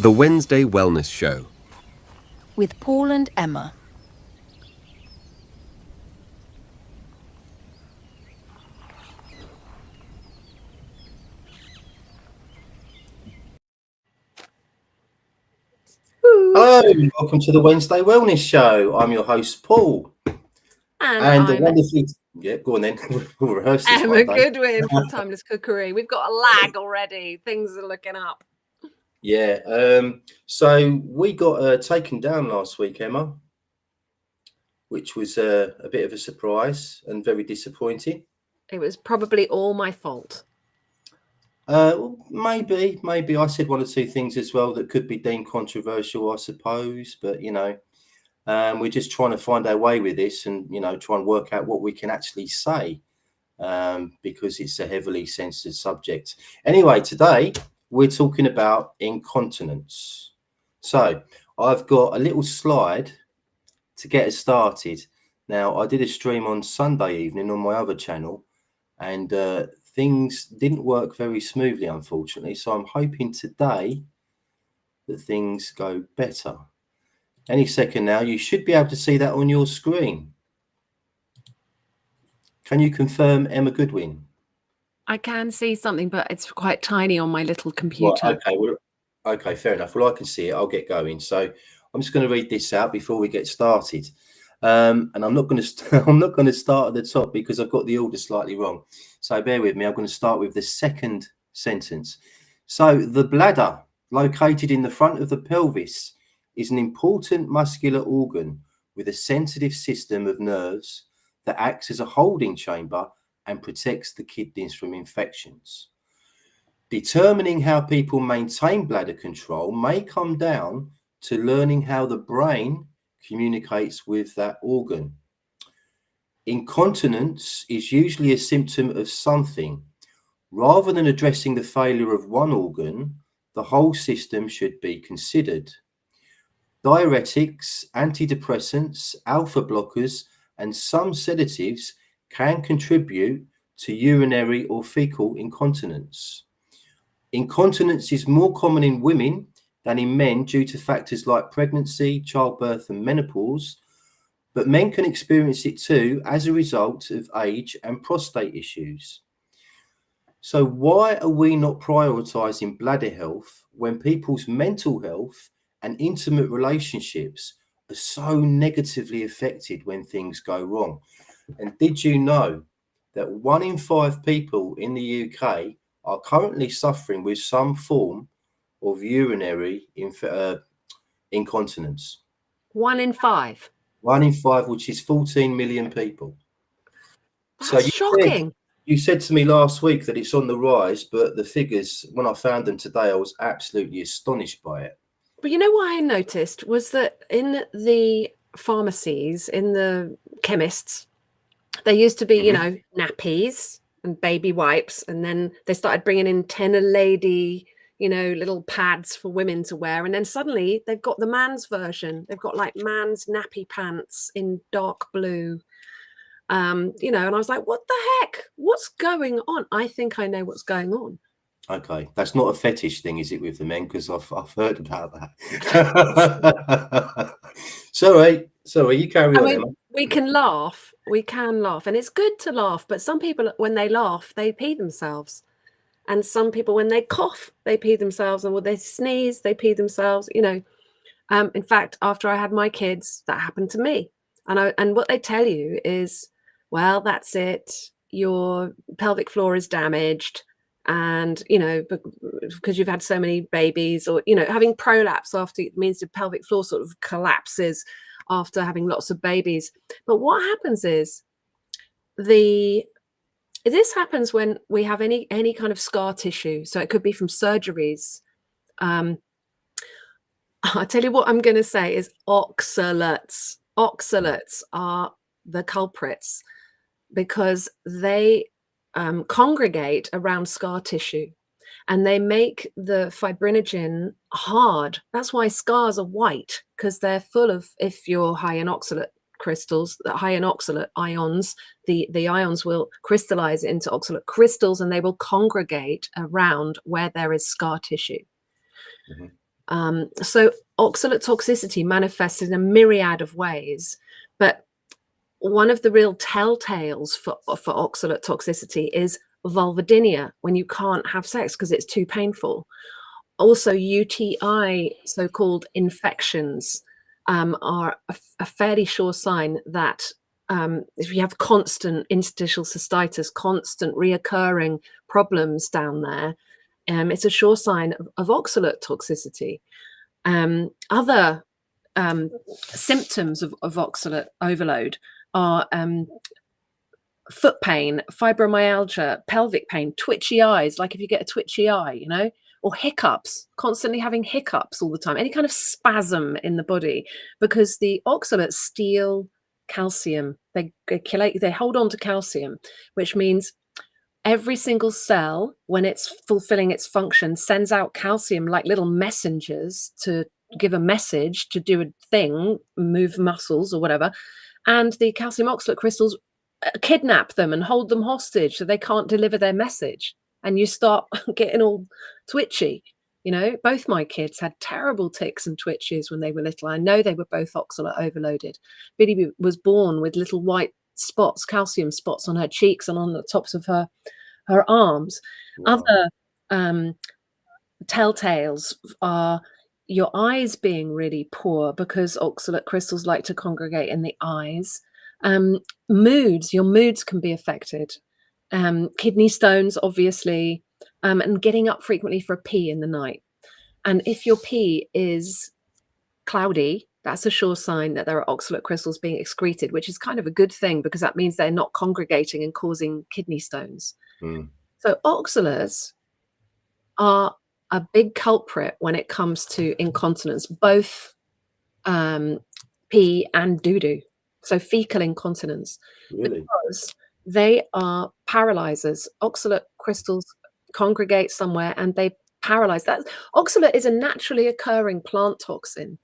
The Wednesday Wellness Show. With Paul and Emma. Hello, welcome to the Wednesday Wellness Show. I'm your host, Paul. And the I'm wonderful... Yeah, go on then. We'll rehearse this Emma one day. Goodwin from Timeless Cookery. We've got a lag already. Things are looking up. Yeah, so we got taken down last week, Emma, which was a bit of a surprise and very disappointing. It was probably all my fault. Well, maybe I said one or two things as well that could be deemed controversial, I suppose, but we're just trying to find our way with this and try and work out what we can actually say, because it's a heavily censored subject. Anyway, today we're talking about incontinence. So I've got a little slide to get us started. Now, I did a stream on Sunday evening on my other channel, and things didn't work very smoothly, unfortunately. So I'm hoping today that things go better. Any second now, you should be able to see that on your screen. Can you confirm, Emma Goodwin? I can see something, but it's quite tiny on my little computer. Right, okay, fair enough. Well, I can see it. I'll get going. So I'm just going to read this out before we get started. And I'm not going to start at the top because I've got the order slightly wrong. So bear with me. I'm going to start with the second sentence. So the bladder, located in the front of the pelvis, is an important muscular organ with a sensitive system of nerves that acts as a holding chamber and protects the kidneys from infections. Determining how people maintain bladder control may come down to learning how the brain communicates with that organ. Incontinence is usually a symptom of something. Rather than addressing the failure of one organ, the whole system should be considered. Diuretics, antidepressants, alpha blockers, and some sedatives can contribute to urinary or fecal incontinence. Incontinence is more common in women than in men due to factors like pregnancy, childbirth, and menopause, but men can experience it too as a result of age and prostate issues. So why are we not prioritizing bladder health when people's mental health and intimate relationships are so negatively affected when things go wrong? And did you know that 1 in 5 people in the UK are currently suffering with some form of urinary incontinence? 1 in 5. 1 in 5, which is 14 million people. That's shocking. You said to me last week that it's on the rise, but the figures, when I found them today, I was absolutely astonished by it. But you know what I noticed was that in the pharmacies, in the chemists, there used to be, nappies and baby wipes. And then they started bringing in tenor lady, little pads for women to wear. And then suddenly they've got the man's version. They've got like man's nappy pants in dark blue. And I was like, what the heck? What's going on? I think I know what's going on. Okay, that's not a fetish thing, is it, with the men? Because I've heard about that. Sorry, you carry on, Emma. We can laugh, and it's good to laugh. But some people, when they laugh, they pee themselves, and some people, when they cough, they pee themselves, and when they sneeze, they pee themselves. In fact, after I had my kids, that happened to me, and what they tell you is, well, that's it. Your pelvic floor is damaged. And, because you've had so many babies, or, having prolapse after it means the pelvic floor sort of collapses after having lots of babies. But what happens is this happens when we have any kind of scar tissue. So it could be from surgeries. I tell you what I'm going to say is oxalates. Oxalates are the culprits because they congregate around scar tissue, and they make the fibrinogen hard. That's why scars are white, because they're full of, if you're high in oxalate crystals, high in oxalate ions, the ions will crystallize into oxalate crystals, and they will congregate around where there is scar tissue. Mm-hmm. So oxalate toxicity manifests in a myriad of ways, but one of the real telltales for oxalate toxicity is vulvodynia, when you can't have sex because it's too painful. Also, UTI, so-called infections, are a fairly sure sign that if you have constant interstitial cystitis, constant reoccurring problems down there, it's a sure sign of oxalate toxicity. Other symptoms of oxalate overload are foot pain, fibromyalgia, pelvic pain, twitchy eyes, like if you get a twitchy eye, you know, or hiccups, constantly having hiccups all the time, any kind of spasm in the body, because the oxalates steal calcium. They hold on to calcium, which means every single cell, when it's fulfilling its function, sends out calcium like little messengers to give a message, to do a thing, move muscles or whatever. And the calcium oxalate crystals kidnap them and hold them hostage so they can't deliver their message. And you start getting all twitchy. You know, both my kids had terrible tics and twitches when they were little. I know they were both oxalate overloaded. Biddy was born with little white spots, calcium spots on her cheeks and on the tops of her arms. Wow. Other telltales are your eyes being really poor because oxalate crystals like to congregate in the eyes. Moods, your moods can be affected. Kidney stones, obviously, and getting up frequently for a pee in the night. And if your pee is cloudy, that's a sure sign that there are oxalate crystals being excreted, which is kind of a good thing because that means they're not congregating and causing kidney stones. So oxalates are a big culprit when it comes to incontinence, both pee and doo-doo. So fecal incontinence, Really? because they are paralyzers. Oxalate crystals congregate somewhere and they paralyze. That oxalate is a naturally occurring plant toxin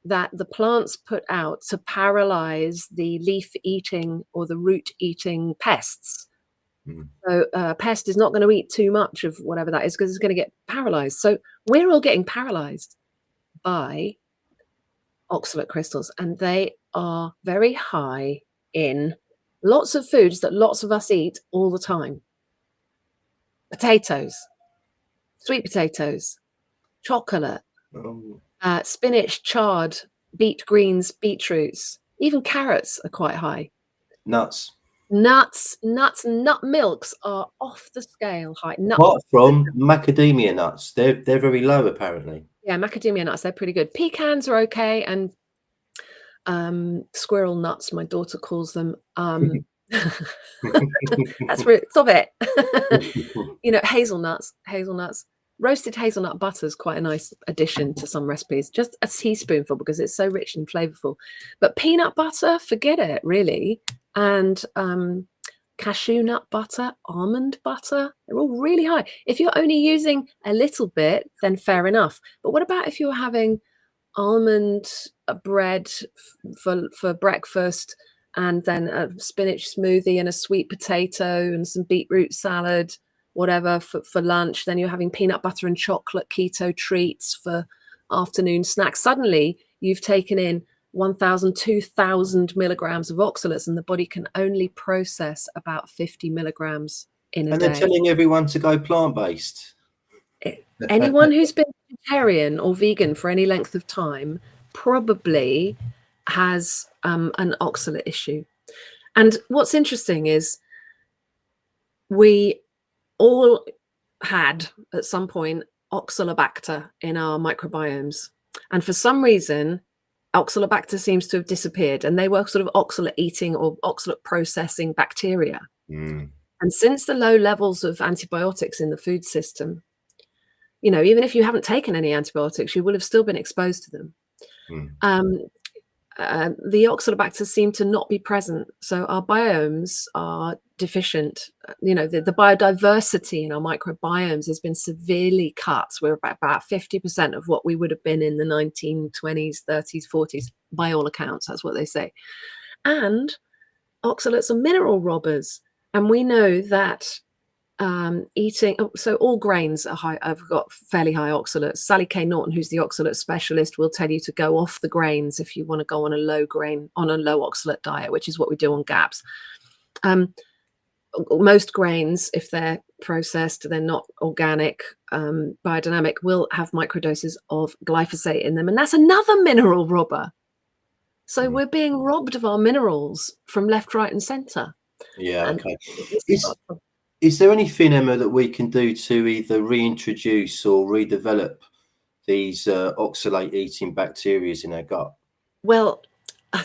that the plants put out to paralyze the leaf-eating or the root-eating pests. So a pest is not going to eat too much of whatever that is because it's going to get paralyzed. So we're all getting paralyzed by oxalate crystals, and they are very high in lots of foods that lots of us eat all the time. Potatoes, sweet potatoes, chocolate, spinach, chard, beet greens, beetroots, even carrots are quite high. Nuts. Nuts, nut milks are off the scale high. Apart from macadamia nuts, they're very low apparently. Yeah, macadamia nuts, they're pretty good. Pecans are okay, and squirrel nuts, my daughter calls them. That's rude. Stop it. You know, hazelnuts. Roasted hazelnut butter is quite a nice addition to some recipes. Just a teaspoonful because it's so rich and flavorful. But peanut butter, forget it, really. And cashew nut butter, almond butter, they're all really high. If you're only using a little bit, then fair enough. But what about if you're having almond bread for breakfast, and then a spinach smoothie and a sweet potato and some beetroot salad, whatever, for lunch? Then you're having peanut butter and chocolate keto treats for afternoon snacks. Suddenly you've taken in 1,000, 2,000 milligrams of oxalates, and the body can only process about 50 milligrams in a And day. they're telling everyone to go plant-based. Anyone who's been vegetarian or vegan for any length of time probably has an oxalate issue. And what's interesting is we all had at some point oxalobacter in our microbiomes, and for some reason oxalobacter seems to have disappeared, and they were sort of oxalate eating or oxalate processing bacteria. And since the low levels of antibiotics in the food system, you know, even if you haven't taken any antibiotics, you will have still been exposed to them. The oxalobacter seem to not be present. So our biomes are deficient. You know, the biodiversity in our microbiomes has been severely cut. We're about 50% of what we would have been in the 1920s, 30s, 40s, by all accounts. That's what they say. And oxalates are mineral robbers. And we know that eating, so all grains are high, have got fairly high oxalates. Sally K. Norton, who's the oxalate specialist, will tell you to go off the grains if you want to go on a low oxalate diet, which is what we do on GAPS. Most grains, if they're processed, they're not organic, biodynamic, will have microdoses of glyphosate in them, and that's another mineral robber. So we're being robbed of our minerals from left, right, and centre. Yeah, okay. Is there anything, Emma, that we can do to either reintroduce or redevelop these oxalate eating bacteria in our gut? Well,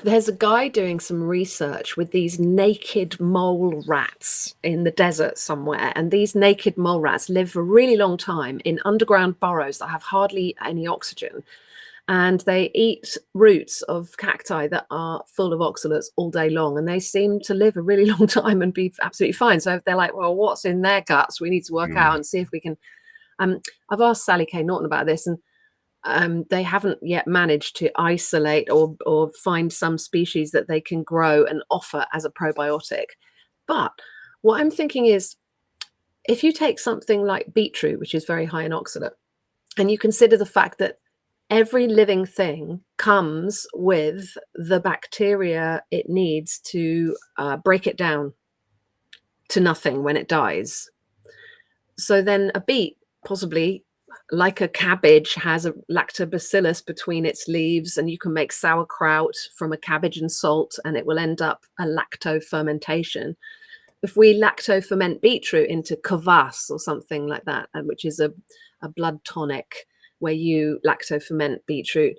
there's a guy doing some research with these naked mole rats in the desert somewhere, and these naked mole rats live for a really long time in underground burrows that have hardly any oxygen, and they eat roots of cacti that are full of oxalates all day long, and they seem to live a really long time and be absolutely fine. So if they're like, well, what's in their guts, we need to work out and see if we can. I've asked Sally K. Norton about this, and they haven't yet managed to isolate or find some species that they can grow and offer as a probiotic. But what I'm thinking is, if you take something like beetroot, which is very high in oxalate, and you consider the fact that every living thing comes with the bacteria it needs to break it down to nothing when it dies. So then a beet, possibly like a cabbage, has a lactobacillus between its leaves, and you can make sauerkraut from a cabbage and salt, and it will end up a lacto fermentation. If we lacto ferment beetroot into kvass or something like that, which is a blood tonic, where you lacto ferment beetroot,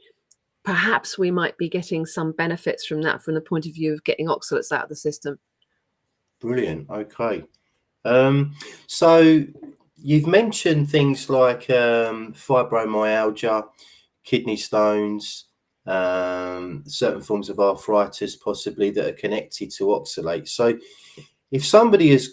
perhaps we might be getting some benefits from that from the point of view of getting oxalates out of the system. Brilliant. Okay. So you've mentioned things like fibromyalgia, kidney stones, certain forms of arthritis possibly that are connected to oxalate. So if somebody's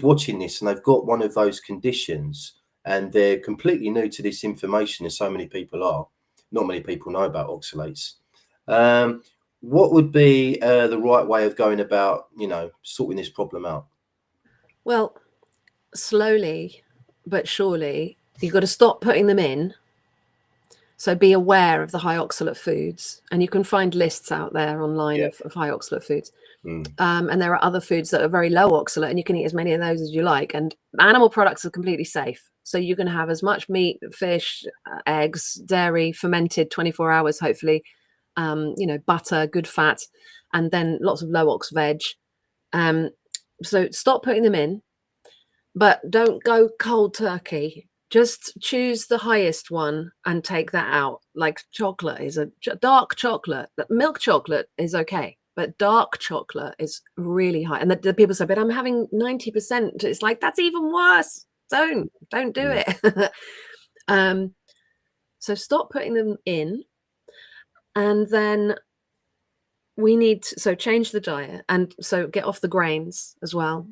watching this and they've got one of those conditions and they're completely new to this information, as so many people are, not many people know about oxalates, what would be the right way of going about, sorting this problem out? Well, slowly but surely, you've got to stop putting them in. So be aware of the high oxalate foods, and you can find lists out there online of high oxalate foods. And there are other foods that are very low oxalate, and you can eat as many of those as you like. And animal products are completely safe. So you can have as much meat, fish, eggs, dairy, fermented 24 hours, hopefully, butter, good fat, and then lots of low ox veg. So stop putting them in, but don't go cold turkey. Just choose the highest one and take that out. Like chocolate is dark chocolate. Milk chocolate is okay, but dark chocolate is really high. And the people say, but I'm having 90%. It's like, that's even worse. Don't do it. So stop putting them in. And then we need to change the diet, and so get off the grains as well.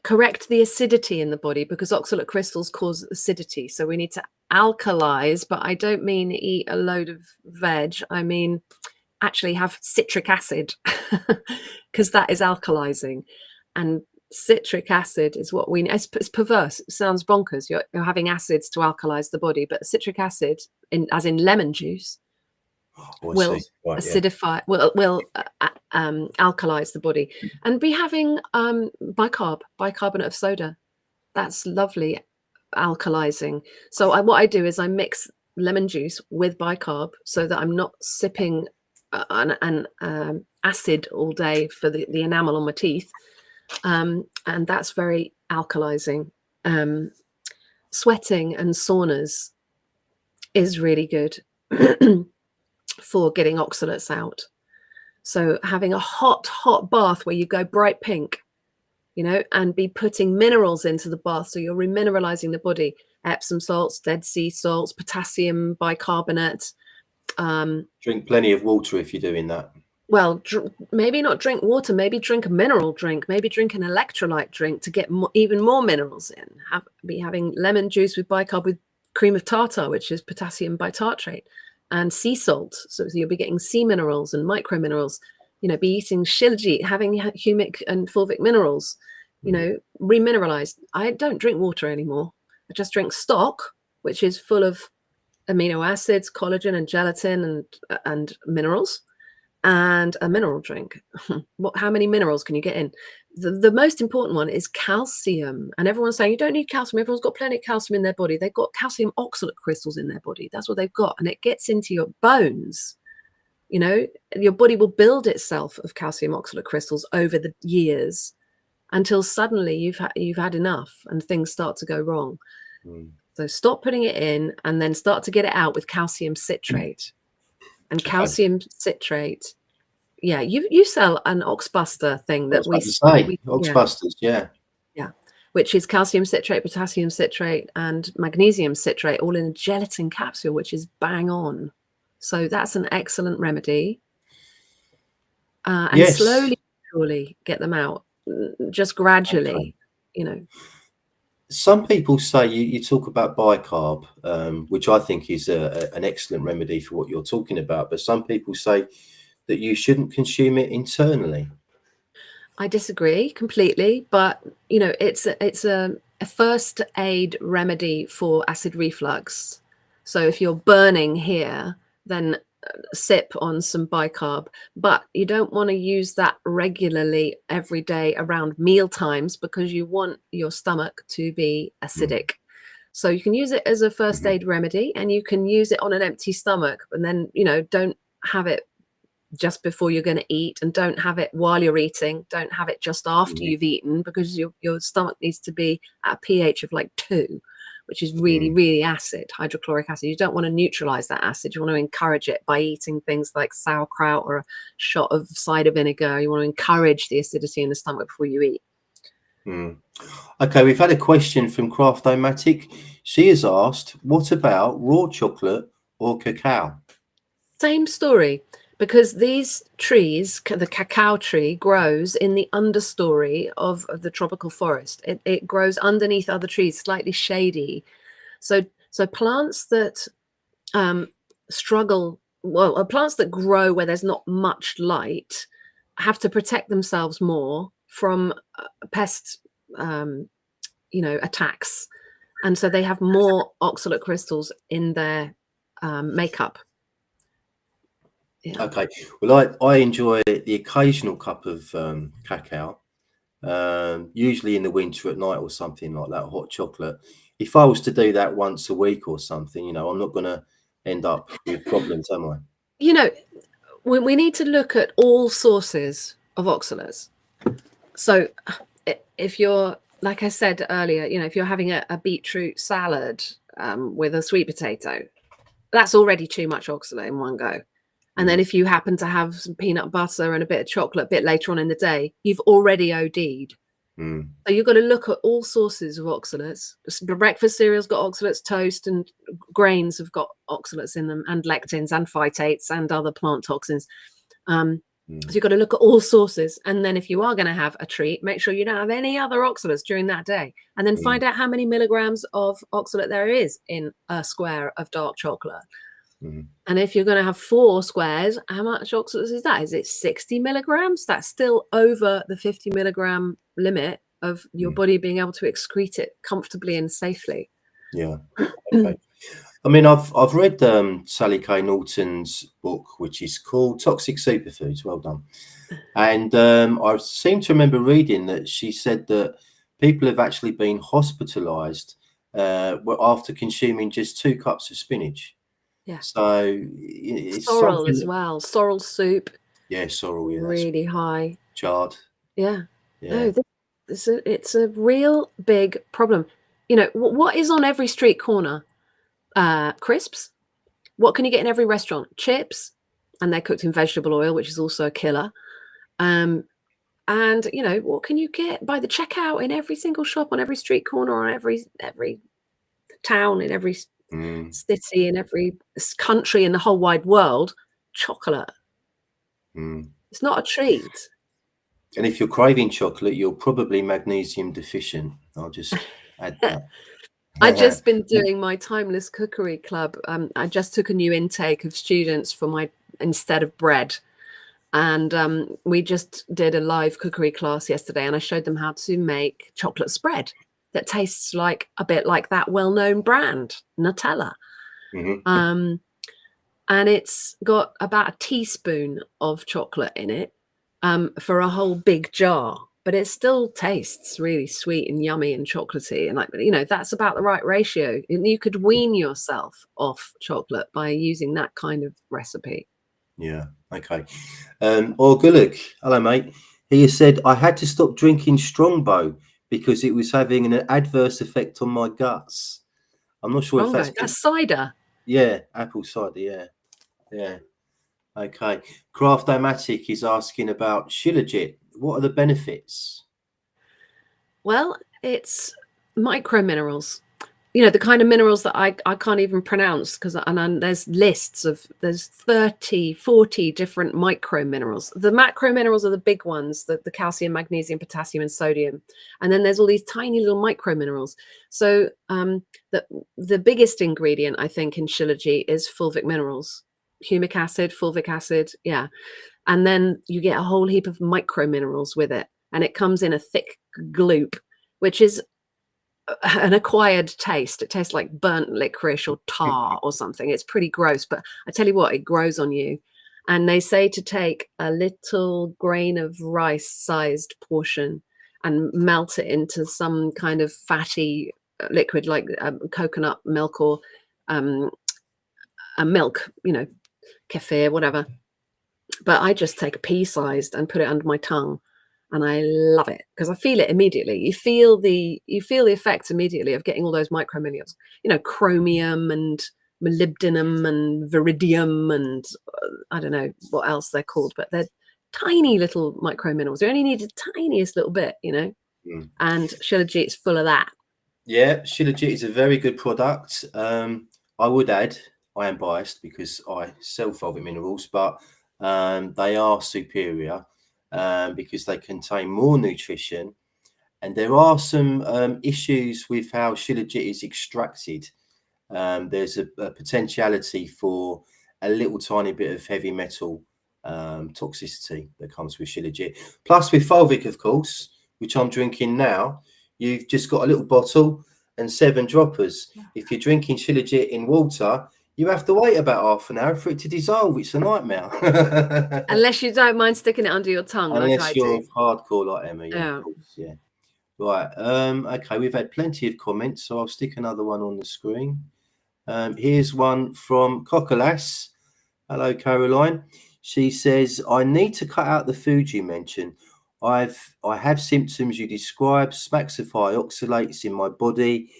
Correct the acidity in the body, because oxalate crystals cause acidity. So we need to alkalize, but I don't mean eat a load of veg. I mean actually have citric acid, because that is alkalizing. And citric acid is what we need. It's perverse. It sounds bonkers. You're having acids to alkalize the body, but citric acid, as in lemon juice, will acidify, will alkalize the body. And be having bicarbonate of soda. That's lovely alkalizing. So what I do is I mix lemon juice with bicarb, so that I'm not sipping an acid all day for the enamel on my teeth. And that's very alkalizing. Sweating and saunas is really good for getting oxalates out. So having a hot bath where you go bright pink, and be putting minerals into the bath, so you're remineralizing the body. Epsom salts, Dead Sea salts, potassium bicarbonate. Drink plenty of water if you're doing that. Well, maybe not drink water, maybe drink a mineral drink, maybe drink an electrolyte drink to get even more minerals in. Be having lemon juice with bicarb with cream of tartar, which is potassium bitartrate, and sea salt. So you'll be getting sea minerals and micro minerals. Be eating shilajit, having humic and fulvic minerals. you know, remineralized. I don't drink water anymore. I just drink stock, which is full of amino acids, collagen and gelatin and minerals, and a mineral drink. How many minerals can you get in? The most important one is calcium. And everyone's saying you don't need calcium. Everyone's got plenty of calcium in their body. They've got calcium oxalate crystals in their body. That's what they've got. And it gets into your bones. You know, your body will build itself of calcium oxalate crystals over the years until suddenly you've had enough and things start to go wrong. So stop putting it in and then start to get it out with calcium citrate. And calcium citrate, yeah, you sell an Oxbuster thing that we Oxbusters, yeah, which is calcium citrate, potassium citrate, and magnesium citrate, all in a gelatin capsule, which is bang on. So that's an excellent remedy. And slowly, surely get them out, just gradually, you know. Some people say you talk about bicarb, which I think is an excellent remedy for what you're talking about. But some people say that you shouldn't consume it internally. I disagree completely, but you know, it's a first aid remedy for acid reflux. So if you're burning here, then sip on some bicarb, but you don't want to use that regularly every day around meal times because you want your stomach to be acidic. So you can use it as a first aid remedy, and you can use it on an empty stomach, and then, you know, don't have it just before you're going to eat, and don't have it while you're eating. Don't have it just after you've eaten, because your stomach needs to be at a pH of like 2, which is really, really acid, hydrochloric acid. You don't want to neutralize that acid. You want to encourage it by eating things like sauerkraut or a shot of cider vinegar. You want to encourage the acidity in the stomach before you eat. Okay, we've had a question from Craftomatic. She has asked, what about raw chocolate or cacao? Same story, because these trees, the cacao tree, grows in the understory of the tropical forest. It grows underneath other trees, slightly shady. So plants that struggle, well, plants that grow where there's not much light have to protect themselves more from pest, you know, attacks. And so they have more oxalate crystals in their makeup. Yeah. Okay, well, I enjoy the occasional cup of cacao, usually in the winter at night or something like that, hot chocolate. If I was to do that once a week or something, you know, I'm not going to end up with problems, am I? You know, we need to look at all sources of oxalates. So if you're, like I said earlier, you know, if you're having a beetroot salad with a sweet potato, that's already too much oxalate in one go. And then if you happen to have some peanut butter and a bit of chocolate a bit later on in the day, you've already OD'd. So you've got to look at all sources of oxalates. Breakfast cereal's got oxalates, toast and grains have got oxalates in them, and lectins and phytates and other plant toxins. So you've got to look at all sources. And then if you are going to have a treat, make sure you don't have any other oxalates during that day. And then find out how many milligrams of oxalate there is in a square of dark chocolate. And if you're going to have 4 squares, how much oxalates is that? Is it 60 milligrams? That's still over the 50 milligram limit of your body being able to excrete it comfortably and safely. Yeah. Okay. I mean, I've read Sally Kay Norton's book, which is called Toxic Superfoods. Well done. And I seem to remember reading that she said that people have actually been hospitalized after consuming just 2 cups of spinach. Yeah. So it's sorrel as well. Sorrel soup. Yeah, sorrel. Yeah, really high. Chard. Yeah. No, it's a real big problem. You know, what is on every street corner? Crisps. What can you get in every restaurant? Chips, and they're cooked in vegetable oil, which is also a killer. And you know, what can you get by the checkout in every single shop, on every street corner, on every town, in every city, in every country in the whole wide world? Chocolate. It's not a treat. And if you're craving chocolate, you're probably magnesium deficient. I'll just add that. I've just been doing my Timeless Cookery Club. I just took a new intake of students for instead of bread. And we just did a live cookery class yesterday, and I showed them how to make chocolate spread that tastes like a bit like that well-known brand, Nutella. Mm-hmm. And it's got about a teaspoon of chocolate in it for a whole big jar, but it still tastes really sweet and yummy and chocolatey. And like, you know, that's about the right ratio. And you could wean yourself off chocolate by using that kind of recipe. Yeah. Okay. Orgulik, hello, mate. He has said, I had to stop drinking Strongbow because it was having an adverse effect on my guts. I'm not sure if Strongbow, that's cider. Yeah, apple cider. Yeah. Yeah. Okay. Craft-O-Matic is asking about Shilajit. What are the benefits? Well, it's micro minerals. You know, the kind of minerals that I can't even pronounce because there's lists of, there's 30, 40 different micro minerals. The macro minerals are the big ones, the calcium, magnesium, potassium, and sodium. And then there's all these tiny little micro minerals. So the biggest ingredient, I think, in Shilajit is fulvic minerals, humic acid, fulvic acid. Yeah. And then you get a whole heap of micro minerals with it. And it comes in a thick gloop, which is an acquired taste. It tastes like burnt licorice or tar or something. It's pretty gross, but I tell you what, it grows on you. And they say to take a little grain of rice sized portion and melt it into some kind of fatty liquid like coconut milk or a milk, you know, kefir, whatever. But I just take a pea sized and put it under my tongue, and I love it because I feel it immediately. You feel the effects immediately of getting all those micro minerals, you know, chromium and molybdenum and viridium and I don't know what else they're called, but they're tiny little micro minerals. You only need the tiniest little bit, you know. Mm. And Shilajit's full of that. Yeah, Shilajit is a very good product. I would add, I am biased because I sell fulvic minerals, but they are superior because they contain more nutrition. And there are some issues with how Shilajit is extracted. There's a potentiality for a little tiny bit of heavy metal toxicity that comes with Shilajit. Plus, with fulvic, of course, which I'm drinking now, you've just got a little bottle and 7 droppers. If you're drinking Shilajit in water, you have to wait about half an hour for it to dissolve. It's a nightmare. Unless you don't mind sticking it under your tongue, like I Unless you're do. hardcore like Emma, yeah, Yeah. of course, yeah. Right. Okay, we've had plenty of comments, so I'll stick another one on the screen. Here's one from Cockolass. Hello, Caroline. She says, I need to cut out the food you mentioned. I have symptoms you describe, smaxify oxalates in my body.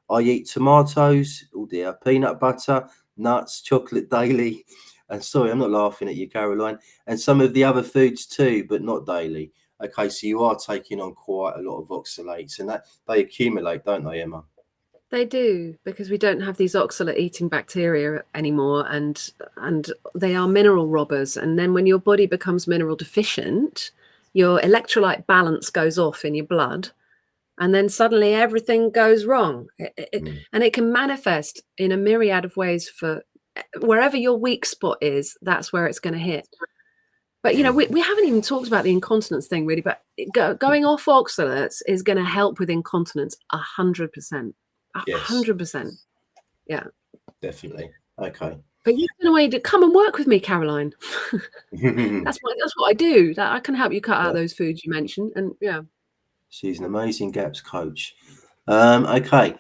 I eat tomatoes, oh dear, peanut butter, nuts, chocolate daily. And sorry, I'm not laughing at you, Caroline. And some of the other foods too, but not daily. Okay, so you are taking on quite a lot of oxalates, and that they accumulate, don't they, Emma? They do, because we don't have these oxalate-eating bacteria anymore, and they are mineral robbers. And then when your body becomes mineral deficient, your electrolyte balance goes off in your blood, and then suddenly everything goes wrong. And it can manifest in a myriad of ways for wherever your weak spot is, that's where it's going to hit. But, you know, we haven't even talked about the incontinence thing really, but going off oxalates is going to help with incontinence 100%. Yes. 100%. Yeah. Definitely. Okay. But you've been away to come and work with me, Caroline. That's what I do. That I can help you cut out those foods you mentioned. And yeah. She's an amazing GAPS coach. Okay.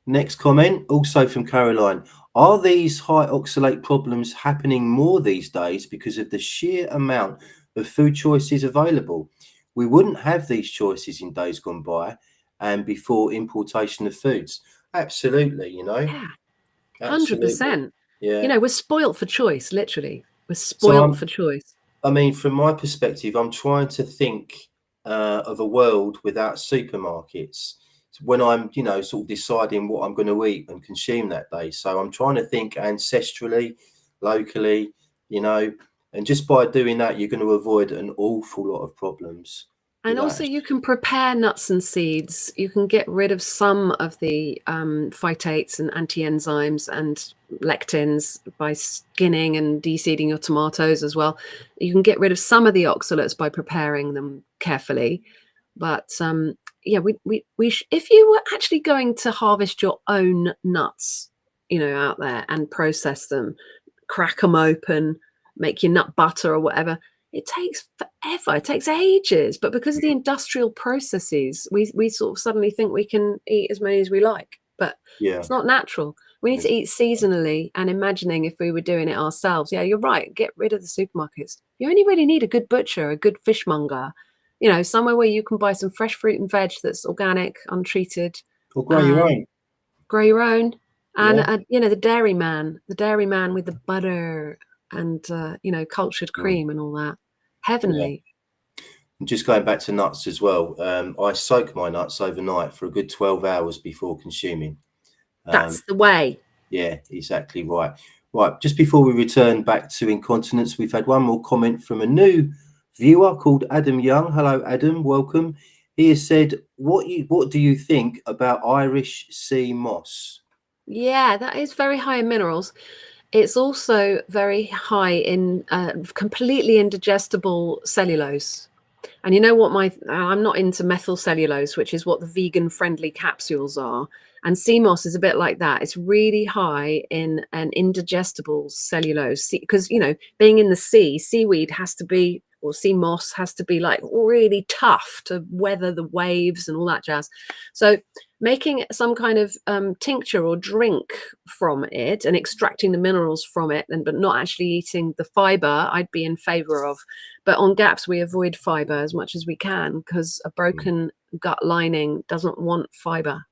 Next comment, also from Caroline. Are these high oxalate problems happening more these days because of the sheer amount of food choices available? We wouldn't have these choices in days gone by and before importation of foods. Absolutely, you know. Yeah. Absolutely. 100%. Yeah. You know, we're spoilt for choice, literally. We're spoilt for choice. I mean, from my perspective, I'm trying to think of a world without supermarkets when I'm, you know, sort of deciding what I'm going to eat and consume that day. So I'm trying to think ancestrally, locally, you know, and just by doing that, you're going to avoid an awful lot of problems. And without also, you can prepare nuts and seeds. You can get rid of some of the phytates and anti-enzymes and lectins by skinning and de-seeding your tomatoes as well. You can get rid of some of the oxalates by preparing them carefully. But yeah, if you were actually going to harvest your own nuts, out there and process them, crack them open, make your nut butter or whatever, it takes forever. It takes ages. But because of the industrial processes, we sort of suddenly think we can eat as many as we like. But yeah. it's not natural. We need to eat seasonally, and imagining if we were doing it ourselves. Yeah, you're right. Get rid of the supermarkets. You only really need a good butcher, a good fishmonger, somewhere where you can buy some fresh fruit and veg that's organic, untreated. Or grow your own. Grow your own. And, Yeah. the dairy man with the butter and, cultured cream and all that. Heavenly. And just going back to nuts as well, I soak my nuts overnight for a good 12 hours before consuming. That's the way. Yeah, exactly right. Right, just before we return back to incontinence, we've had one more comment from a new viewer called Adam Young. Hello, Adam. Welcome. He has said, "What do you think about Irish sea moss?" Yeah, that is very high in minerals. It's also very high in completely indigestible cellulose. And you know what, I'm not into methyl cellulose, which is what the vegan friendly capsules are. And sea moss is a bit like that. It's really high in an indigestible cellulose because, being in the sea, seaweed has to be, or sea moss has to be like really tough to weather the waves and all that jazz. So making some kind of tincture or drink from it and extracting the minerals from it, but not actually eating the fiber, I'd be in favor of. But on GAPS, we avoid fiber as much as we can because a broken gut lining doesn't want fiber.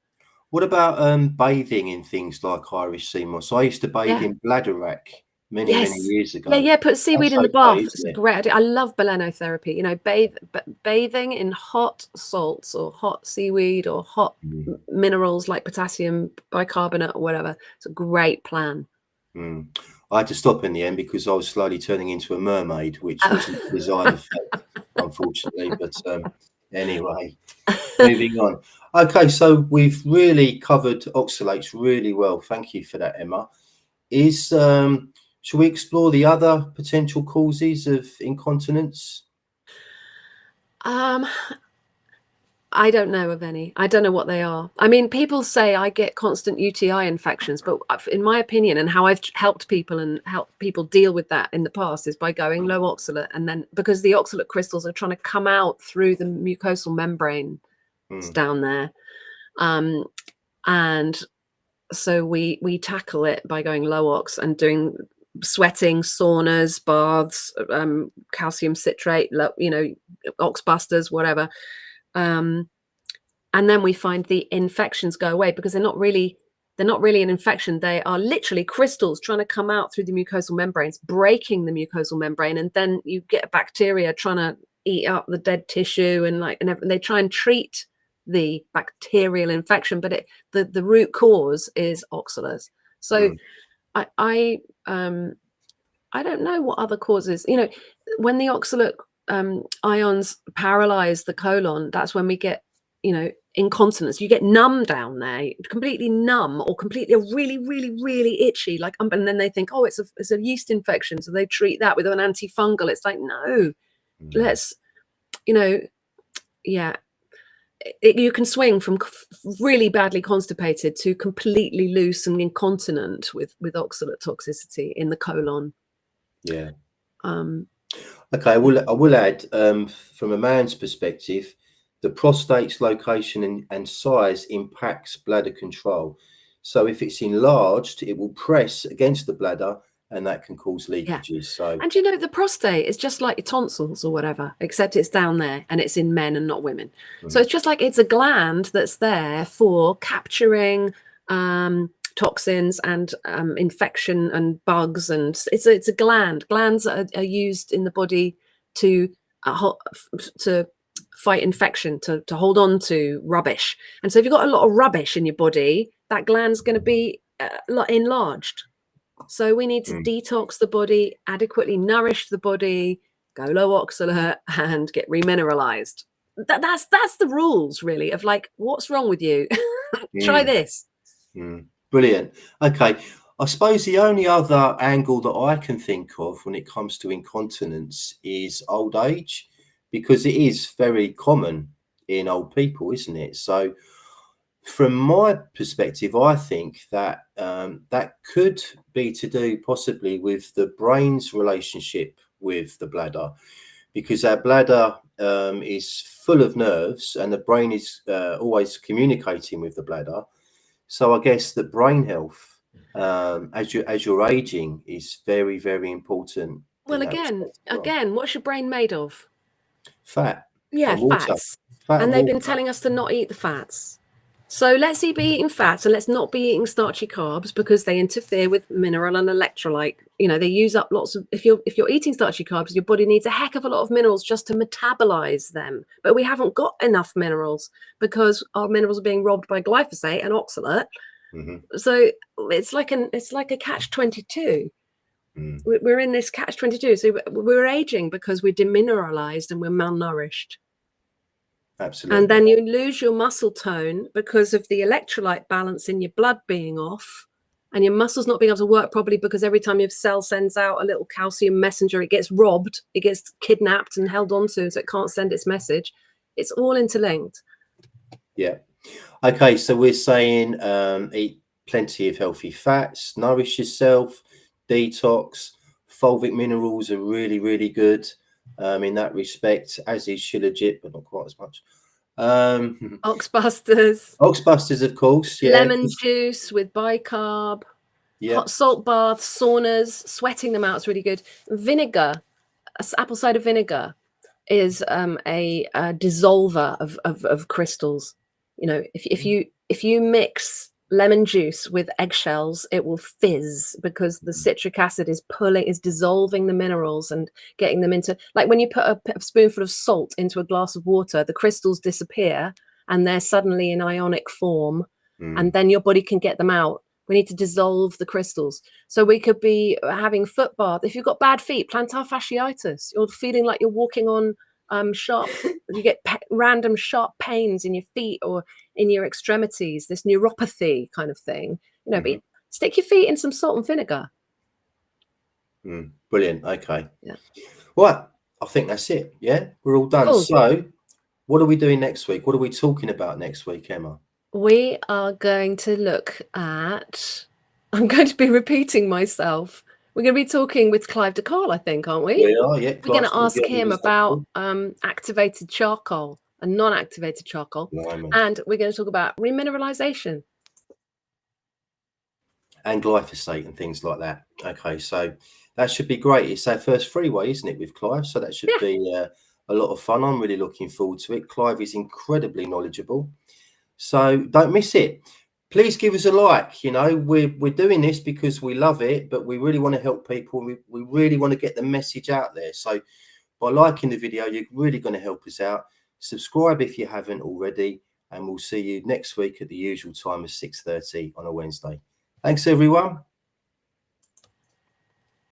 What about bathing in things like Irish sea moss? I used to bathe Yeah. in bladderwrack many Yes. years ago. Yeah. Put seaweed That's in the okay, bath. It's isn't a it? great idea. I love balenotherapy. Bathing in hot salts or hot seaweed or hot minerals like potassium bicarbonate or whatever. It's a great plan. I had to stop in the end because I was slowly turning into a mermaid, which wasn't the desired effect, unfortunately. But anyway, moving on. Okay, so we've really covered oxalates really well. Thank you for that, Emma. Should we explore the other potential causes of incontinence? I don't know of any. I don't know what they are. I mean, people say I get constant UTI infections, but in my opinion, and how I've helped people deal with that in the past is by going low oxalate, and then because the oxalate crystals are trying to come out through the mucosal membrane, it's down there, and so we tackle it by going low ox and doing sweating, saunas, baths, calcium citrate, ox busters, whatever. And then we find the infections go away because they're not really an infection. They are literally crystals trying to come out through the mucosal membranes, breaking the mucosal membrane, and then you get bacteria trying to eat up the dead tissue and they try and treat the bacterial infection, but the root cause is oxalates. So I don't know what other causes. When the oxalate ions paralyze the colon, that's when we get incontinence. You get numb down there, completely numb, or completely really really itchy, and then they think, oh, it's a yeast infection, so they treat that with an antifungal. It's like, no, let's yeah, you can swing from really badly constipated to completely loose and incontinent with oxalate toxicity in the colon. Yeah. Okay, I will add, from a man's perspective, the prostate's location and size impacts bladder control. So if it's enlarged, it will press against the bladder and that can cause leakages. Yeah. So, and the prostate is just like your tonsils or whatever, except it's down there and it's in men and not women. So it's just like it's a gland that's there for capturing toxins and infection and bugs, and it's a gland. Glands are used in the body to fight infection, to hold on to rubbish. And so if you've got a lot of rubbish in your body, that gland's going to be enlarged. So we need to detox the body, adequately nourish the body, go low oxalate, and get remineralized. that's the rules really of like, what's wrong with you? Try this. Brilliant. Okay. I suppose the only other angle that I can think of when it comes to incontinence is old age, because it is very common in old people, isn't it? So from my perspective, I think that that could be to do possibly with the brain's relationship with the bladder, because our bladder is full of nerves and the brain is always communicating with the bladder. So I guess that brain health, as you're aging, is very, very important. Well, again, what's your brain made of? Fat Yeah, and water, fats. fat And and they've been water. telling us to not eat the fats. So let's be eating fats and let's not be eating starchy carbs because they interfere with mineral and electrolyte. You know, they use up lots of, if you're eating starchy carbs, your body needs a heck of a lot of minerals just to metabolize them. But we haven't got enough minerals because our minerals are being robbed by glyphosate and oxalate. So it's like a catch-22. We're in this catch-22. So we're aging because we're demineralized and we're malnourished. Absolutely. And then you lose your muscle tone because of the electrolyte balance in your blood being off, and your muscles not being able to work properly because every time your cell sends out a little calcium messenger, it gets robbed, it gets kidnapped and held onto, so it can't send its message. It's all interlinked. Yeah. Okay, so we're saying eat plenty of healthy fats, nourish yourself, detox. Fulvic minerals are really, really good in that respect, as is shilajit, but not quite as much. Oxbusters. Oxbusters, of course. Yeah. Lemon juice with bicarb. Yeah. Hot salt baths, saunas, sweating them out is really good. Vinegar, apple cider vinegar is a dissolver of crystals. You know, if you mix lemon juice with eggshells, it will fizz because the citric acid is dissolving the minerals and getting them into, like when you put a spoonful of salt into a glass of water, the crystals disappear and they're suddenly in ionic form, and then your body can get them out. We need to dissolve the crystals. So we could be having foot bath. If you've got bad feet, plantar fasciitis, you're feeling like you're walking on sharp, you get random sharp pains in your feet or in your extremities, this neuropathy kind of thing, you know, but stick your feet in some salt and vinegar. Brilliant. Okay. Yeah. Well, I think that's it. Yeah, we're all done. Cool. So what are we doing next week? What are we talking about next week, Emma? We are going to look at, I'm going to be repeating myself. We're going to be talking with Clive de Carle, I think, aren't we? We are, yeah. We're going to ask him about activated charcoal and non-activated charcoal. And we're going to talk about remineralization. And glyphosate and things like that. Okay, so that should be great. It's our first freeway, isn't it, with Clive? So that should be a lot of fun. I'm really looking forward to it. Clive is incredibly knowledgeable. So don't miss it. Please give us a like. You know, we're doing this because we love it, but we really want to help people. We really want to get the message out there. So by liking the video, you're really going to help us out. Subscribe if you haven't already, and we'll see you next week at the usual time of 6:30 on a Wednesday. Thanks, everyone.